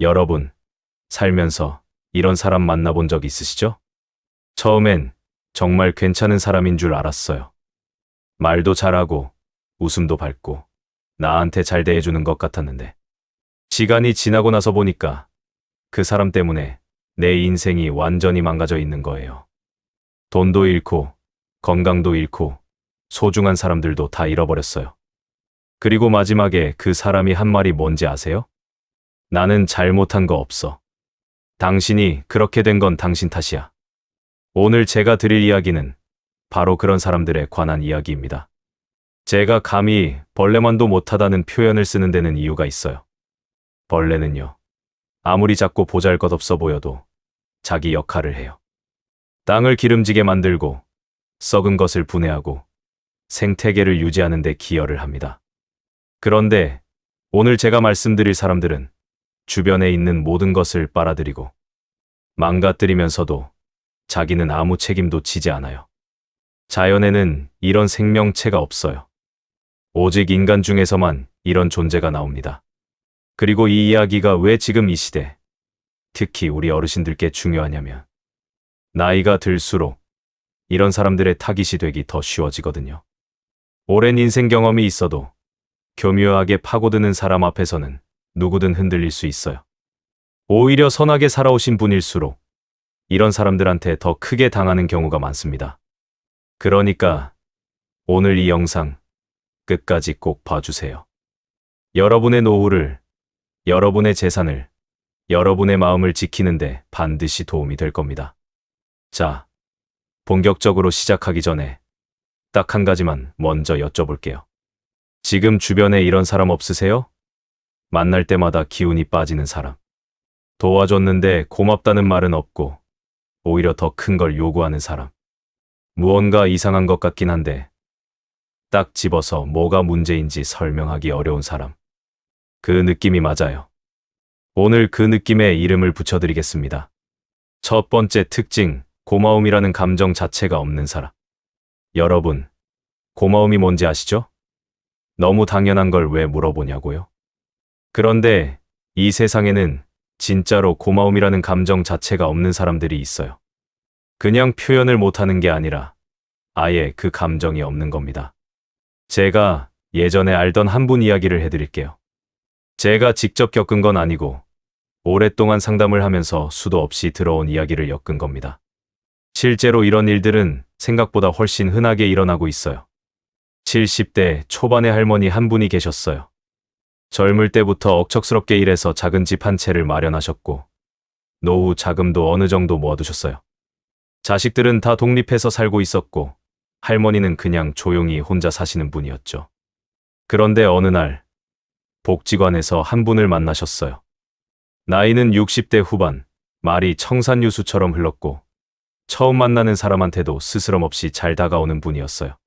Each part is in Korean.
여러분, 살면서 이런 사람 만나본 적 있으시죠? 처음엔 정말 괜찮은 사람인 줄 알았어요. 말도 잘하고, 웃음도 밝고, 나한테 잘 대해주는 것 같았는데. 시간이 지나고 나서 보니까 그 사람 때문에 내 인생이 완전히 망가져 있는 거예요. 돈도 잃고, 건강도 잃고, 소중한 사람들도 다 잃어버렸어요. 그리고 마지막에 그 사람이 한 말이 뭔지 아세요? 나는 잘못한 거 없어. 당신이 그렇게 된 건 당신 탓이야. 오늘 제가 드릴 이야기는 바로 그런 사람들에 관한 이야기입니다. 제가 감히 벌레만도 못하다는 표현을 쓰는 데는 이유가 있어요. 벌레는요, 아무리 작고 보잘것없어 보여도 자기 역할을 해요. 땅을 기름지게 만들고, 썩은 것을 분해하고, 생태계를 유지하는 데 기여를 합니다. 그런데 오늘 제가 말씀드릴 사람들은 주변에 있는 모든 것을 빨아들이고 망가뜨리면서도 자기는 아무 책임도 지지 않아요. 자연에는 이런 생명체가 없어요. 오직 인간 중에서만 이런 존재가 나옵니다. 그리고 이 이야기가 왜 지금 이 시대, 특히 우리 어르신들께 중요하냐면 나이가 들수록 이런 사람들의 타깃이 되기 더 쉬워지거든요. 오랜 인생 경험이 있어도 교묘하게 파고드는 사람 앞에서는 누구든 흔들릴 수 있어요. 오히려 선하게 살아오신 분일수록 이런 사람들한테 더 크게 당하는 경우가 많습니다. 그러니까 오늘 이 영상 끝까지 꼭 봐주세요. 여러분의 노후를, 여러분의 재산을, 여러분의 마음을 지키는데 반드시 도움이 될 겁니다. 자, 본격적으로 시작하기 전에 딱 한 가지만 먼저 여쭤볼게요. 지금 주변에 이런 사람 없으세요? 만날 때마다 기운이 빠지는 사람. 도와줬는데 고맙다는 말은 없고 오히려 더 큰 걸 요구하는 사람. 무언가 이상한 것 같긴 한데 딱 집어서 뭐가 문제인지 설명하기 어려운 사람. 그 느낌이 맞아요. 오늘 그 느낌에 이름을 붙여드리겠습니다. 첫 번째 특징, 고마움이라는 감정 자체가 없는 사람. 여러분, 고마움이 뭔지 아시죠? 너무 당연한 걸 왜 물어보냐고요? 그런데 이 세상에는 진짜로 고마움이라는 감정 자체가 없는 사람들이 있어요. 그냥 표현을 못하는 게 아니라 아예 그 감정이 없는 겁니다. 제가 예전에 알던 한 분 이야기를 해드릴게요. 제가 직접 겪은 건 아니고 오랫동안 상담을 하면서 수도 없이 들어온 이야기를 엮은 겁니다. 실제로 이런 일들은 생각보다 훨씬 흔하게 일어나고 있어요. 70대 초반의 할머니 한 분이 계셨어요. 젊을 때부터 억척스럽게 일해서 작은 집 한 채를 마련하셨고 노후 자금도 어느 정도 모아두셨어요. 자식들은 다 독립해서 살고 있었고 할머니는 그냥 조용히 혼자 사시는 분이었죠. 그런데 어느 날 복지관에서 한 분을 만나셨어요. 나이는 60대 후반, 말이 청산유수처럼 흘렀고 처음 만나는 사람한테도 스스럼 없이 잘 다가오는 분이었어요.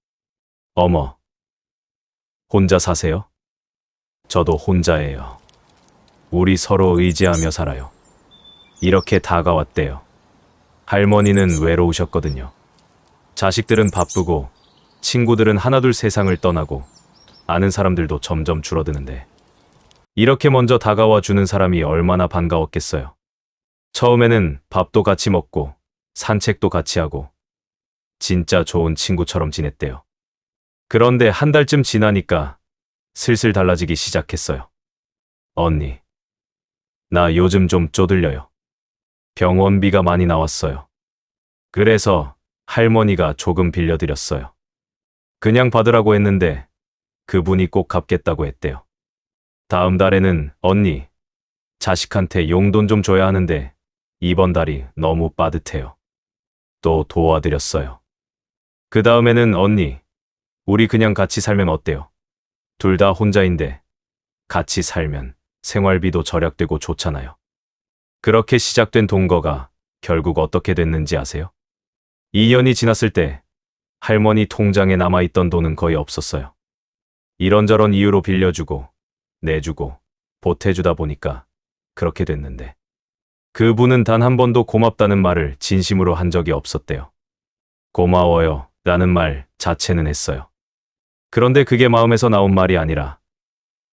어머, 혼자 사세요? 저도 혼자예요. 우리 서로 의지하며 살아요. 이렇게 다가왔대요. 할머니는 외로우셨거든요. 자식들은 바쁘고 친구들은 하나둘 세상을 떠나고 아는 사람들도 점점 줄어드는데 이렇게 먼저 다가와 주는 사람이 얼마나 반가웠겠어요. 처음에는 밥도 같이 먹고 산책도 같이 하고 진짜 좋은 친구처럼 지냈대요. 그런데 한 달쯤 지나니까 슬슬 달라지기 시작했어요. 언니, 나 요즘 좀 쪼들려요. 병원비가 많이 나왔어요. 그래서 할머니가 조금 빌려드렸어요. 그냥 받으라고 했는데 그분이 꼭 갚겠다고 했대요. 다음 달에는 언니, 자식한테 용돈 좀 줘야 하는데 이번 달이 너무 빠듯해요. 또 도와드렸어요. 그 다음에는 언니, 우리 그냥 같이 살면 어때요? 둘 다 혼자인데 같이 살면 생활비도 절약되고 좋잖아요. 그렇게 시작된 동거가 결국 어떻게 됐는지 아세요? 2년이 지났을 때 할머니 통장에 남아있던 돈은 거의 없었어요. 이런저런 이유로 빌려주고 내주고 보태주다 보니까 그렇게 됐는데 그분은 단 한 번도 고맙다는 말을 진심으로 한 적이 없었대요. 고마워요 라는 말 자체는 했어요. 그런데 그게 마음에서 나온 말이 아니라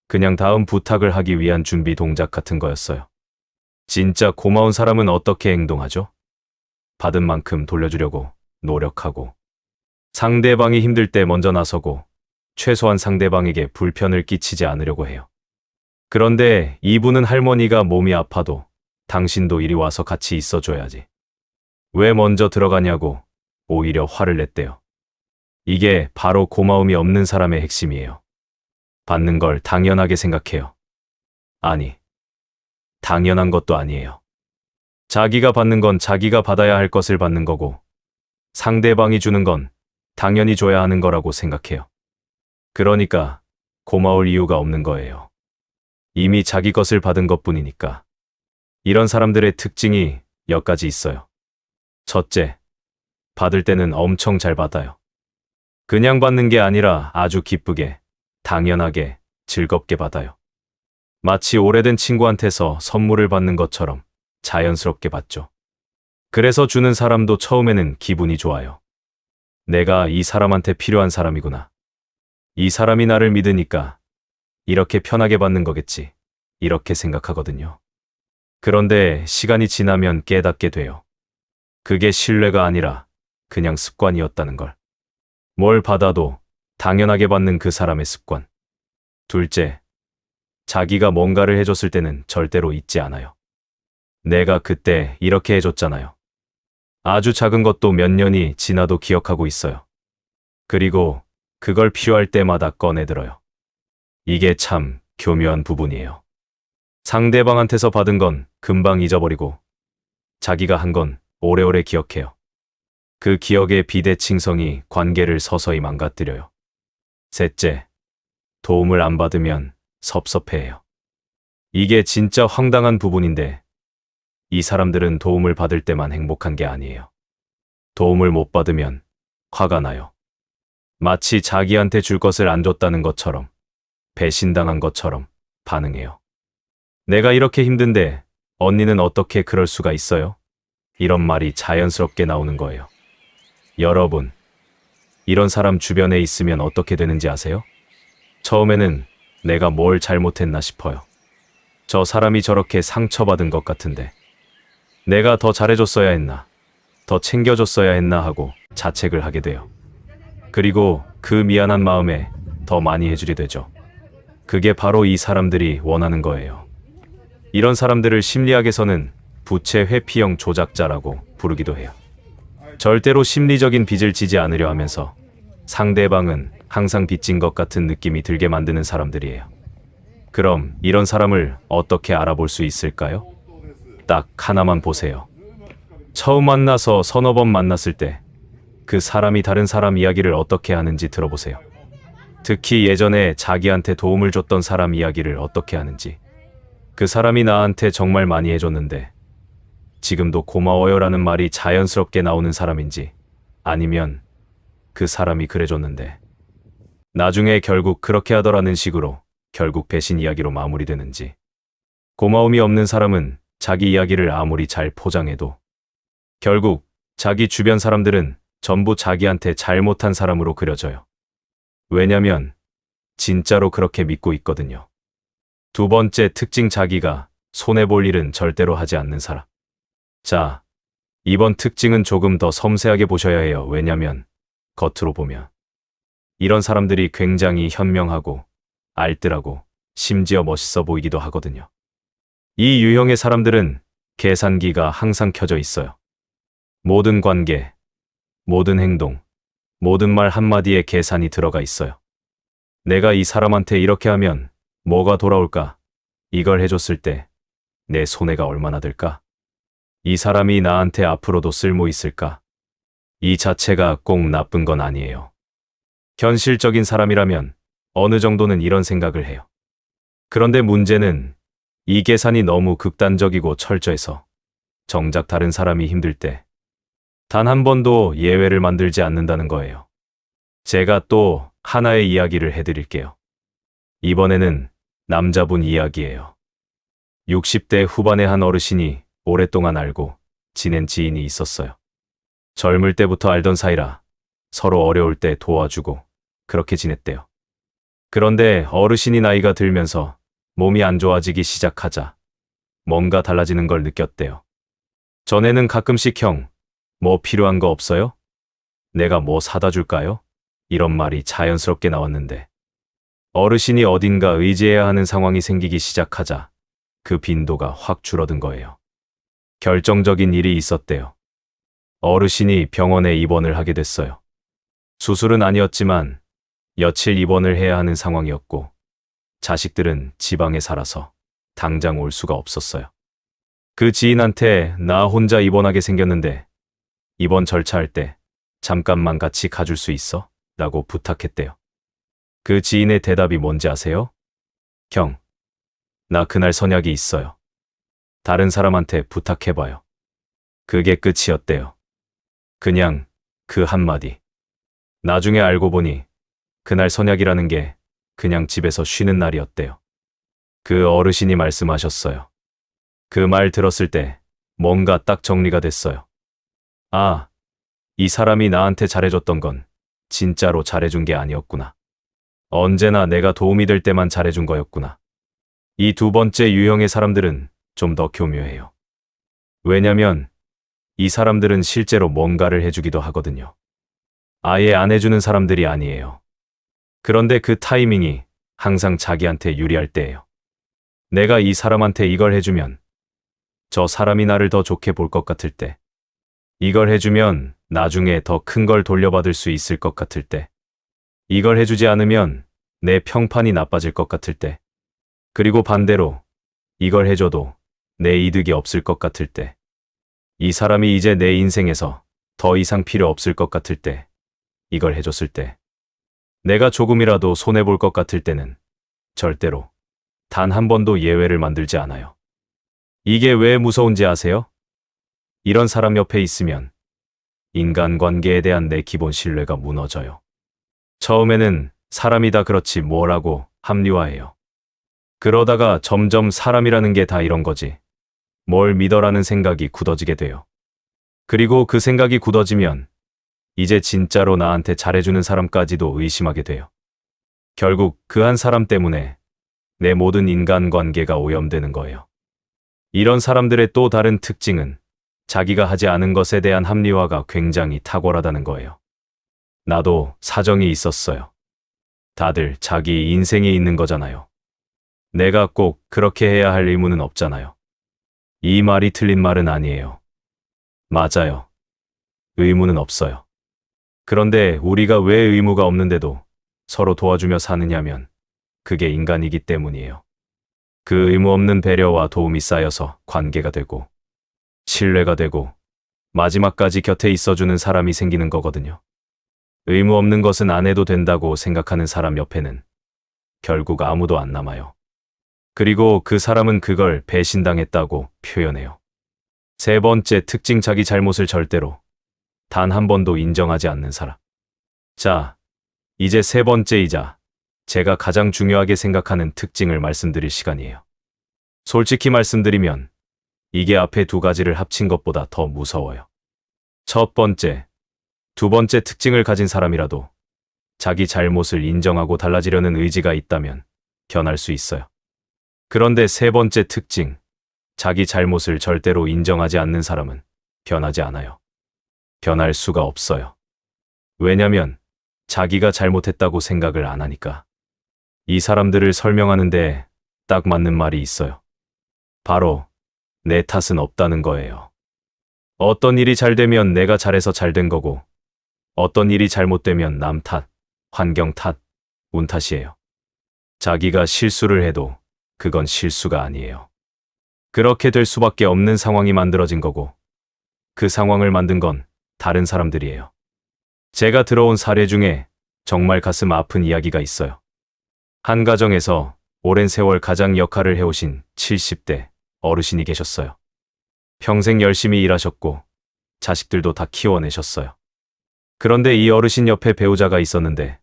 그냥 다음 부탁을 하기 위한 준비 동작 같은 거였어요. 진짜 고마운 사람은 어떻게 행동하죠? 받은 만큼 돌려주려고 노력하고, 상대방이 힘들 때 먼저 나서고, 최소한 상대방에게 불편을 끼치지 않으려고 해요. 그런데 이분은 할머니가 몸이 아파도 당신도 이리 와서 같이 있어줘야지. 왜 먼저 들어가냐고 오히려 화를 냈대요. 이게 바로 고마움이 없는 사람의 핵심이에요. 받는 걸 당연하게 생각해요. 아니, 당연한 것도 아니에요. 자기가 받는 건 자기가 받아야 할 것을 받는 거고, 상대방이 주는 건 당연히 줘야 하는 거라고 생각해요. 그러니까 고마울 이유가 없는 거예요. 이미 자기 것을 받은 것뿐이니까. 이런 사람들의 특징이 몇 가지 있어요. 첫째, 받을 때는 엄청 잘 받아요. 그냥 받는 게 아니라 아주 기쁘게, 당연하게, 즐겁게 받아요. 마치 오래된 친구한테서 선물을 받는 것처럼 자연스럽게 받죠. 그래서 주는 사람도 처음에는 기분이 좋아요. 내가 이 사람한테 필요한 사람이구나. 이 사람이 나를 믿으니까 이렇게 편하게 받는 거겠지. 이렇게 생각하거든요. 그런데 시간이 지나면 깨닫게 돼요. 그게 신뢰가 아니라 그냥 습관이었다는 걸. 뭘 받아도 당연하게 받는 그 사람의 습관. 둘째, 자기가 뭔가를 해줬을 때는 절대로 잊지 않아요. 내가 그때 이렇게 해줬잖아요. 아주 작은 것도 몇 년이 지나도 기억하고 있어요. 그리고 그걸 필요할 때마다 꺼내들어요. 이게 참 교묘한 부분이에요. 상대방한테서 받은 건 금방 잊어버리고 자기가 한 건 오래오래 기억해요. 그 기억의 비대칭성이 관계를 서서히 망가뜨려요. 셋째, 도움을 안 받으면 섭섭해해요. 이게 진짜 황당한 부분인데 이 사람들은 도움을 받을 때만 행복한 게 아니에요. 도움을 못 받으면 화가 나요. 마치 자기한테 줄 것을 안 줬다는 것처럼, 배신당한 것처럼 반응해요. 내가 이렇게 힘든데 언니는 어떻게 그럴 수가 있어요? 이런 말이 자연스럽게 나오는 거예요. 여러분, 이런 사람 주변에 있으면 어떻게 되는지 아세요? 처음에는 내가 뭘 잘못했나 싶어요. 저 사람이 저렇게 상처받은 것 같은데 내가 더 잘해줬어야 했나, 더 챙겨줬어야 했나 하고 자책을 하게 돼요. 그리고 그 미안한 마음에 더 많이 해주게 되죠. 그게 바로 이 사람들이 원하는 거예요. 이런 사람들을 심리학에서는 부채 회피형 조작자라고 부르기도 해요. 절대로 심리적인 빚을 지지 않으려 하면서 상대방은 항상 빚진 것 같은 느낌이 들게 만드는 사람들이에요. 그럼 이런 사람을 어떻게 알아볼 수 있을까요? 딱 하나만 보세요. 처음 만나서 서너 번 만났을 때 그 사람이 다른 사람 이야기를 어떻게 하는지 들어보세요. 특히 예전에 자기한테 도움을 줬던 사람 이야기를 어떻게 하는지. 그 사람이 나한테 정말 많이 해줬는데 지금도 고마워요라는 말이 자연스럽게 나오는 사람인지, 아니면 그 사람이 그래줬는데 나중에 결국 그렇게 하더라는 식으로 결국 배신 이야기로 마무리되는지. 고마움이 없는 사람은 자기 이야기를 아무리 잘 포장해도 결국 자기 주변 사람들은 전부 자기한테 잘못한 사람으로 그려져요. 왜냐면 진짜로 그렇게 믿고 있거든요. 두 번째 특징, 자기가 손해볼 일은 절대로 하지 않는 사람. 자, 이번 특징은 조금 더 섬세하게 보셔야 해요. 왜냐면 겉으로 보면 이런 사람들이 굉장히 현명하고 알뜰하고 심지어 멋있어 보이기도 하거든요. 이 유형의 사람들은 계산기가 항상 켜져 있어요. 모든 관계, 모든 행동, 모든 말 한마디에 계산이 들어가 있어요. 내가 이 사람한테 이렇게 하면 뭐가 돌아올까? 이걸 해줬을 때 내 손해가 얼마나 될까? 이 사람이 나한테 앞으로도 쓸모 있을까? 이 자체가 꼭 나쁜 건 아니에요. 현실적인 사람이라면 어느 정도는 이런 생각을 해요. 그런데 문제는 이 계산이 너무 극단적이고 철저해서 정작 다른 사람이 힘들 때 단 한 번도 예외를 만들지 않는다는 거예요. 제가 또 하나의 이야기를 해드릴게요. 이번에는 남자분 이야기예요. 60대 후반의 한 어르신이 오랫동안 알고 지낸 지인이 있었어요. 젊을 때부터 알던 사이라 서로 어려울 때 도와주고 그렇게 지냈대요. 그런데 어르신이 나이가 들면서 몸이 안 좋아지기 시작하자 뭔가 달라지는 걸 느꼈대요. 전에는 가끔씩 형, 뭐 필요한 거 없어요? 내가 뭐 사다 줄까요? 이런 말이 자연스럽게 나왔는데 어르신이 어딘가 의지해야 하는 상황이 생기기 시작하자 그 빈도가 확 줄어든 거예요. 결정적인 일이 있었대요. 어르신이 병원에 입원을 하게 됐어요. 수술은 아니었지만 며칠 입원을 해야 하는 상황이었고 자식들은 지방에 살아서 당장 올 수가 없었어요. 그 지인한테 나 혼자 입원하게 생겼는데 입원 절차할 때 잠깐만 같이 가줄 수 있어? 라고 부탁했대요. 그 지인의 대답이 뭔지 아세요? 형, 나 그날 선약이 있어요. 다른 사람한테 부탁해봐요. 그게 끝이었대요. 그냥 그 한마디. 나중에 알고 보니 그날 선약이라는 게 그냥 집에서 쉬는 날이었대요. 그 어르신이 말씀하셨어요. 그 말 들었을 때 뭔가 딱 정리가 됐어요. 아, 이 사람이 나한테 잘해줬던 건 진짜로 잘해준 게 아니었구나. 언제나 내가 도움이 될 때만 잘해준 거였구나. 이 두 번째 유형의 사람들은 좀 더 교묘해요. 왜냐면 이 사람들은 실제로 뭔가를 해주기도 하거든요. 아예 안 해주는 사람들이 아니에요. 그런데 그 타이밍이 항상 자기한테 유리할 때예요. 내가 이 사람한테 이걸 해주면 저 사람이 나를 더 좋게 볼 것 같을 때, 이걸 해주면 나중에 더 큰 걸 돌려받을 수 있을 것 같을 때, 이걸 해주지 않으면 내 평판이 나빠질 것 같을 때, 그리고 반대로 이걸 해줘도 내 이득이 없을 것 같을 때, 이 사람이 이제 내 인생에서 더 이상 필요 없을 것 같을 때, 이걸 해줬을 때, 내가 조금이라도 손해볼 것 같을 때는 절대로 단 한 번도 예외를 만들지 않아요. 이게 왜 무서운지 아세요? 이런 사람 옆에 있으면 인간관계에 대한 내 기본 신뢰가 무너져요. 처음에는 사람이다 그렇지 뭐라고 합리화해요. 그러다가 점점 사람이라는 게 다 이런 거지. 뭘 믿어라는 생각이 굳어지게 돼요. 그리고 그 생각이 굳어지면 이제 진짜로 나한테 잘해주는 사람까지도 의심하게 돼요. 결국 그 한 사람 때문에 내 모든 인간관계가 오염되는 거예요. 이런 사람들의 또 다른 특징은 자기가 하지 않은 것에 대한 합리화가 굉장히 탁월하다는 거예요. 나도 사정이 있었어요. 다들 자기 인생이 있는 거잖아요. 내가 꼭 그렇게 해야 할 의무는 없잖아요. 이 말이 틀린 말은 아니에요. 맞아요. 의무는 없어요. 그런데 우리가 왜 의무가 없는데도 서로 도와주며 사느냐면 그게 인간이기 때문이에요. 그 의무 없는 배려와 도움이 쌓여서 관계가 되고 신뢰가 되고 마지막까지 곁에 있어주는 사람이 생기는 거거든요. 의무 없는 것은 안 해도 된다고 생각하는 사람 옆에는 결국 아무도 안 남아요. 그리고 그 사람은 그걸 배신당했다고 표현해요. 세 번째 특징, 자기 잘못을 절대로 단 한 번도 인정하지 않는 사람. 자, 이제 세 번째이자 제가 가장 중요하게 생각하는 특징을 말씀드릴 시간이에요. 솔직히 말씀드리면 이게 앞에 두 가지를 합친 것보다 더 무서워요. 첫 번째, 두 번째 특징을 가진 사람이라도 자기 잘못을 인정하고 달라지려는 의지가 있다면 변할 수 있어요. 그런데 세 번째 특징, 자기 잘못을 절대로 인정하지 않는 사람은 변하지 않아요. 변할 수가 없어요. 왜냐면 자기가 잘못했다고 생각을 안 하니까. 이 사람들을 설명하는데 딱 맞는 말이 있어요. 바로 내 탓은 없다는 거예요. 어떤 일이 잘 되면 내가 잘해서 잘 된 거고 어떤 일이 잘못되면 남 탓, 환경 탓, 운 탓이에요. 자기가 실수를 해도 그건 실수가 아니에요. 그렇게 될 수밖에 없는 상황이 만들어진 거고 그 상황을 만든 건 다른 사람들이에요. 제가 들어온 사례 중에 정말 가슴 아픈 이야기가 있어요. 한 가정에서 오랜 세월 가장 역할을 해오신 70대 어르신이 계셨어요. 평생 열심히 일하셨고 자식들도 다 키워내셨어요. 그런데 이 어르신 옆에 배우자가 있었는데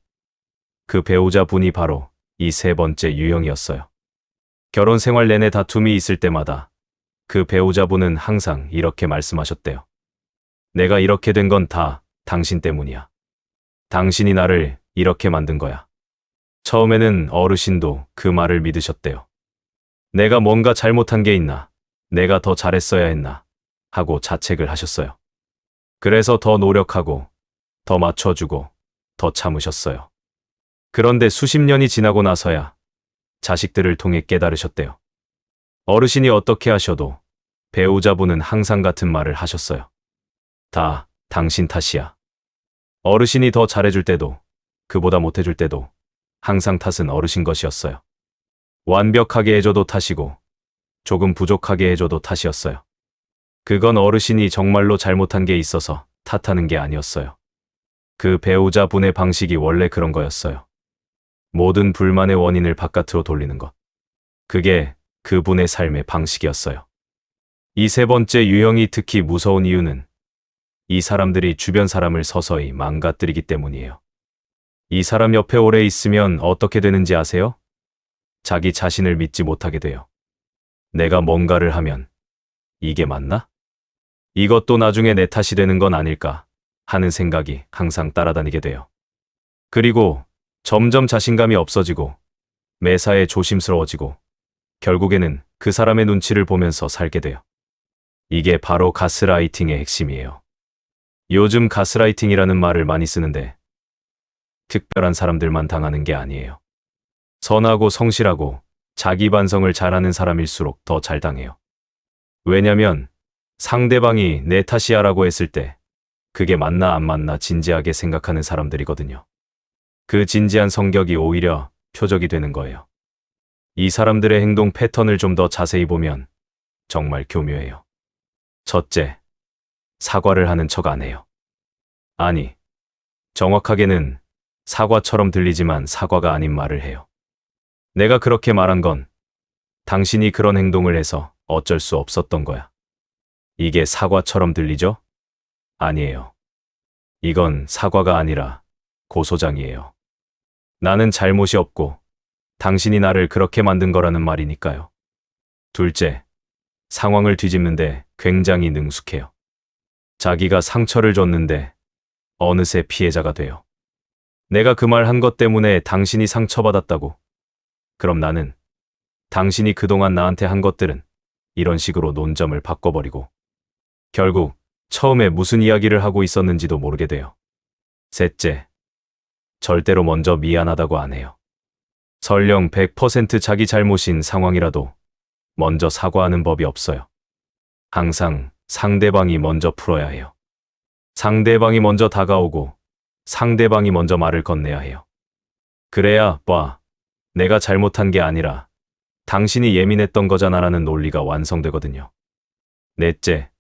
그 배우자분이 바로 이 세 번째 유형이었어요. 결혼 생활 내내 다툼이 있을 때마다 그 배우자분은 항상 이렇게 말씀하셨대요. 내가 이렇게 된 건 다 당신 때문이야. 당신이 나를 이렇게 만든 거야. 처음에는 어르신도 그 말을 믿으셨대요. 내가 뭔가 잘못한 게 있나? 내가 더 잘했어야 했나 하고 자책을 하셨어요. 그래서 더 노력하고, 더 맞춰주고, 더 참으셨어요. 그런데 수십 년이 지나고 나서야 자식들을 통해 깨달으셨대요. 어르신이 어떻게 하셔도 배우자분은 항상 같은 말을 하셨어요. 다 당신 탓이야. 어르신이 더 잘해줄 때도, 그보다 못해줄 때도 항상 탓은 어르신 것이었어요. 완벽하게 해줘도 탓이고, 조금 부족하게 해줘도 탓이었어요. 그건 어르신이 정말로 잘못한 게 있어서 탓하는 게 아니었어요. 그 배우자분의 방식이 원래 그런 거였어요. 모든 불만의 원인을 바깥으로 돌리는 것. 그게 그분의 삶의 방식이었어요. 이 세 번째 유형이 특히 무서운 이유는 이 사람들이 주변 사람을 서서히 망가뜨리기 때문이에요. 이 사람 옆에 오래 있으면 어떻게 되는지 아세요? 자기 자신을 믿지 못하게 돼요. 내가 뭔가를 하면 이게 맞나? 이것도 나중에 내 탓이 되는 건 아닐까 하는 생각이 항상 따라다니게 돼요. 그리고 점점 자신감이 없어지고 매사에 조심스러워지고 결국에는 그 사람의 눈치를 보면서 살게 돼요. 이게 바로 가스라이팅의 핵심이에요. 요즘 가스라이팅이라는 말을 많이 쓰는데 특별한 사람들만 당하는 게 아니에요. 선하고 성실하고 자기 반성을 잘하는 사람일수록 더 잘 당해요. 왜냐면 상대방이 내 탓이야 라고 했을 때 그게 맞나 안 맞나 진지하게 생각하는 사람들이거든요. 그 진지한 성격이 오히려 표적이 되는 거예요. 이 사람들의 행동 패턴을 좀 더 자세히 보면 정말 교묘해요. 첫째, 사과를 하는 척 안 해요. 아니, 정확하게는 사과처럼 들리지만 사과가 아닌 말을 해요. 내가 그렇게 말한 건 당신이 그런 행동을 해서 어쩔 수 없었던 거야. 이게 사과처럼 들리죠? 아니에요. 이건 사과가 아니라 고소장이에요. 나는 잘못이 없고 당신이 나를 그렇게 만든 거라는 말이니까요. 둘째, 상황을 뒤집는데 굉장히 능숙해요. 자기가 상처를 줬는데 어느새 피해자가 돼요. 내가 그 말 한 것 때문에 당신이 상처받았다고. 그럼 나는 당신이 그동안 나한테 한 것들은 이런 식으로 논점을 바꿔버리고 결국 처음에 무슨 이야기를 하고 있었는지도 모르게 돼요. 셋째, 절대로 먼저 미안하다고 안 해요. 설령 100% 자기 잘못인 상황이라도 먼저 사과하는 법이 없어요. 항상 상대방이 먼저 풀어야 해요. 상대방이 먼저 다가오고 상대방이 먼저 말을 건네야 해요. 그래야 내가 잘못한 게 아니라 당신이 예민했던 거잖아라는 논리가 완성되거든요. 넷째,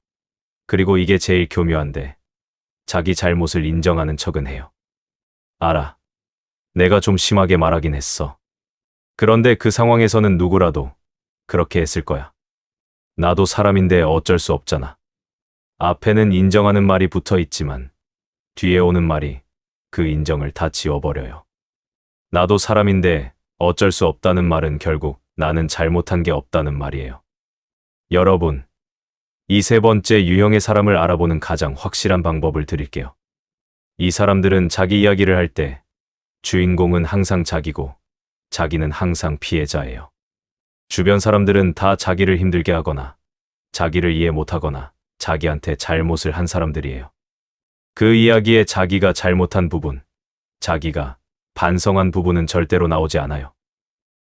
그리고 이게 제일 교묘한데 자기 잘못을 인정하는 척은 해요. 알아. 내가 좀 심하게 말하긴 했어. 그런데 그 상황에서는 누구라도 그렇게 했을 거야. 나도 사람인데 어쩔 수 없잖아. 앞에는 인정하는 말이 붙어 있지만 뒤에 오는 말이 그 인정을 다 지워버려요. 나도 사람인데 어쩔 수 없다는 말은 결국 나는 잘못한 게 없다는 말이에요. 여러분, 이 세 번째 유형의 사람을 알아보는 가장 확실한 방법을 드릴게요. 이 사람들은 자기 이야기를 할 때 주인공은 항상 자기고 자기는 항상 피해자예요. 주변 사람들은 다 자기를 힘들게 하거나 자기를 이해 못하거나 자기한테 잘못을 한 사람들이에요. 그 이야기에 자기가 잘못한 부분, 자기가 반성한 부분은 절대로 나오지 않아요.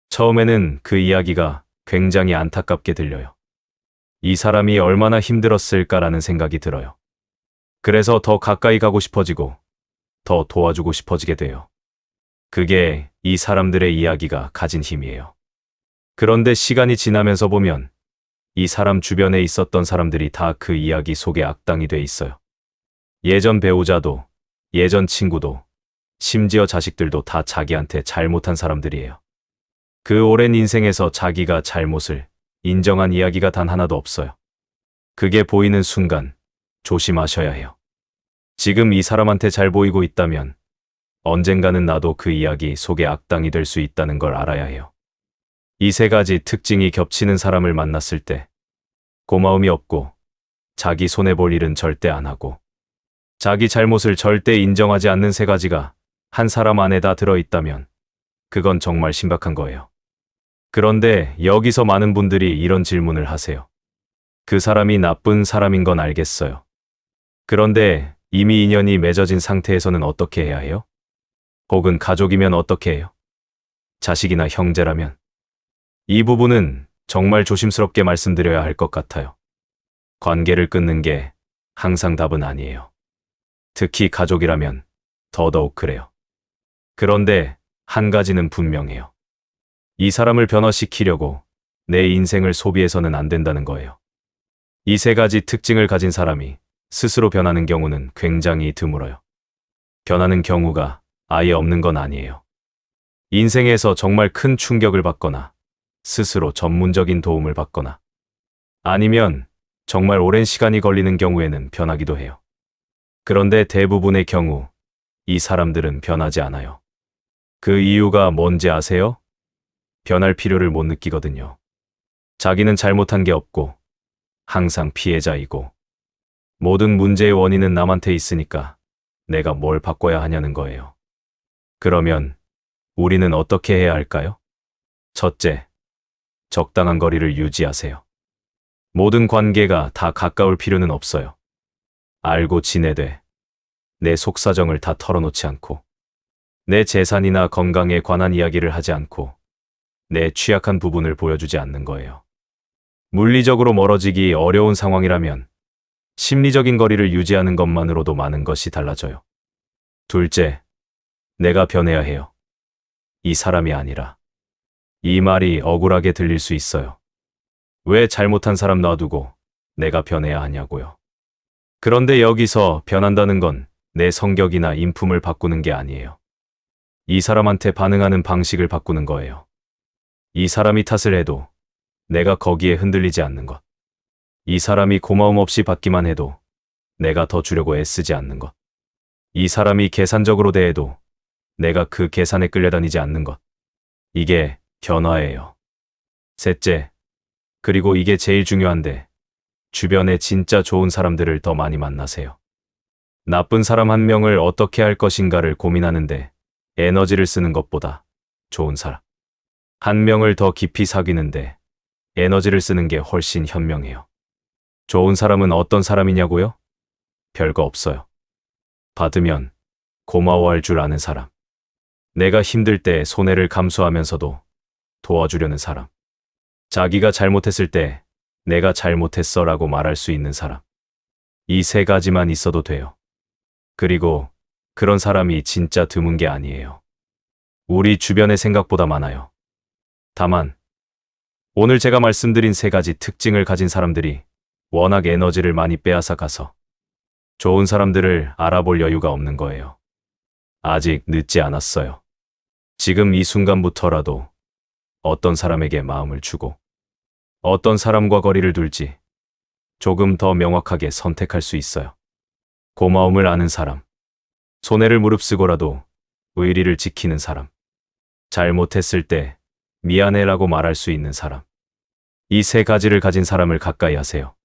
처음에는 그 이야기가 굉장히 안타깝게 들려요. 이 사람이 얼마나 힘들었을까라는 생각이 들어요. 그래서 더 가까이 가고 싶어지고 더 도와주고 싶어지게 돼요. 그게 이 사람들의 이야기가 가진 힘이에요. 그런데 시간이 지나면서 보면 이 사람 주변에 있었던 사람들이 다 그 이야기 속에 악당이 돼 있어요. 예전 배우자도, 예전 친구도, 심지어 자식들도 다 자기한테 잘못한 사람들이에요. 그 오랜 인생에서 자기가 잘못을 인정한 이야기가 단 하나도 없어요. 그게 보이는 순간 조심하셔야 해요. 지금 이 사람한테 잘 보이고 있다면 언젠가는 나도 그 이야기 속에 악당이 될 수 있다는 걸 알아야 해요. 이 세 가지 특징이 겹치는 사람을 만났을 때 고마움이 없고 자기 손해볼 일은 절대 안 하고 자기 잘못을 절대 인정하지 않는 세 가지가 한 사람 안에 다 들어있다면 그건 정말 심각한 거예요. 그런데 여기서 많은 분들이 이런 질문을 하세요. 그 사람이 나쁜 사람인 건 알겠어요. 그런데 이미 인연이 맺어진 상태에서는 어떻게 해야 해요? 혹은 가족이면 어떻게 해요? 자식이나 형제라면? 이 부분은 정말 조심스럽게 말씀드려야 할 것 같아요. 관계를 끊는 게 항상 답은 아니에요. 특히 가족이라면 더더욱 그래요. 그런데 한 가지는 분명해요. 이 사람을 변화시키려고 내 인생을 소비해서는 안 된다는 거예요. 이 세 가지 특징을 가진 사람이 스스로 변하는 경우는 굉장히 드물어요. 변하는 경우가 아예 없는 건 아니에요. 인생에서 정말 큰 충격을 받거나 스스로 전문적인 도움을 받거나 아니면 정말 오랜 시간이 걸리는 경우에는 변하기도 해요. 그런데 대부분의 경우 이 사람들은 변하지 않아요. 그 이유가 뭔지 아세요? 변할 필요를 못 느끼거든요. 자기는 잘못한 게 없고 항상 피해자이고 모든 문제의 원인은 남한테 있으니까 내가 뭘 바꿔야 하냐는 거예요. 그러면 우리는 어떻게 해야 할까요? 첫째, 적당한 거리를 유지하세요. 모든 관계가 다 가까울 필요는 없어요. 알고 지내되 내 속사정을 다 털어놓지 않고 내 재산이나 건강에 관한 이야기를 하지 않고 내 취약한 부분을 보여주지 않는 거예요. 물리적으로 멀어지기 어려운 상황이라면 심리적인 거리를 유지하는 것만으로도 많은 것이 달라져요. 둘째, 내가 변해야 해요. 이 사람이 아니라. 이 말이 억울하게 들릴 수 있어요. 왜 잘못한 사람 놔두고 내가 변해야 하냐고요. 그런데 여기서 변한다는 건 내 성격이나 인품을 바꾸는 게 아니에요. 이 사람한테 반응하는 방식을 바꾸는 거예요. 이 사람이 탓을 해도 내가 거기에 흔들리지 않는 것. 이 사람이 고마움 없이 받기만 해도 내가 더 주려고 애쓰지 않는 것. 이 사람이 계산적으로 대해도 내가 그 계산에 끌려다니지 않는 것. 이게 변화예요. 셋째, 그리고 이게 제일 중요한데 주변에 진짜 좋은 사람들을 더 많이 만나세요. 나쁜 사람 한 명을 어떻게 할 것인가를 고민하는데 에너지를 쓰는 것보다 좋은 사람 한 명을 더 깊이 사귀는데 에너지를 쓰는 게 훨씬 현명해요. 좋은 사람은 어떤 사람이냐고요? 별거 없어요. 받으면 고마워할 줄 아는 사람. 내가 힘들 때 손해를 감수하면서도 도와주려는 사람. 자기가 잘못했을 때 내가 잘못했어 라고 말할 수 있는 사람. 이 세 가지만 있어도 돼요. 그리고 그런 사람이 진짜 드문 게 아니에요. 우리 주변에 생각보다 많아요. 다만 오늘 제가 말씀드린 세 가지 특징을 가진 사람들이 워낙 에너지를 많이 빼앗아 가서 좋은 사람들을 알아볼 여유가 없는 거예요. 아직 늦지 않았어요. 지금 이 순간부터라도 어떤 사람에게 마음을 주고 어떤 사람과 거리를 둘지 조금 더 명확하게 선택할 수 있어요. 고마움을 아는 사람, 손해를 무릅쓰고라도 의리를 지키는 사람, 잘못했을 때 미안해라고 말할 수 있는 사람. 이 세 가지를 가진 사람을 가까이 하세요.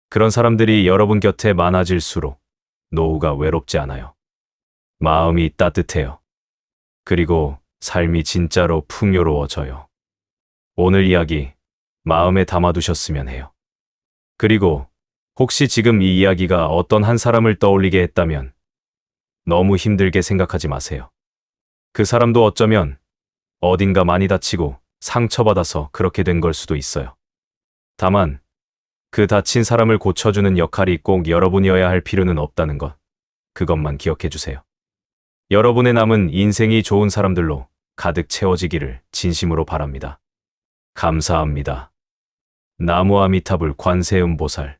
그런 사람들이 여러분 곁에 많아질수록 노후가 외롭지 않아요. 마음이 따뜻해요. 그리고 삶이 진짜로 풍요로워져요. 오늘 이야기 마음에 담아두셨으면 해요. 그리고 혹시 지금 이 이야기가 어떤 한 사람을 떠올리게 했다면 너무 힘들게 생각하지 마세요. 그 사람도 어쩌면 어딘가 많이 다치고 상처받아서 그렇게 된 걸 수도 있어요. 다만 그 다친 사람을 고쳐주는 역할이 꼭 여러분이어야 할 필요는 없다는 것, 그것만 기억해 주세요. 여러분의 남은 인생이 좋은 사람들로 가득 채워지기를 진심으로 바랍니다. 감사합니다. 나무아미타불 관세음보살.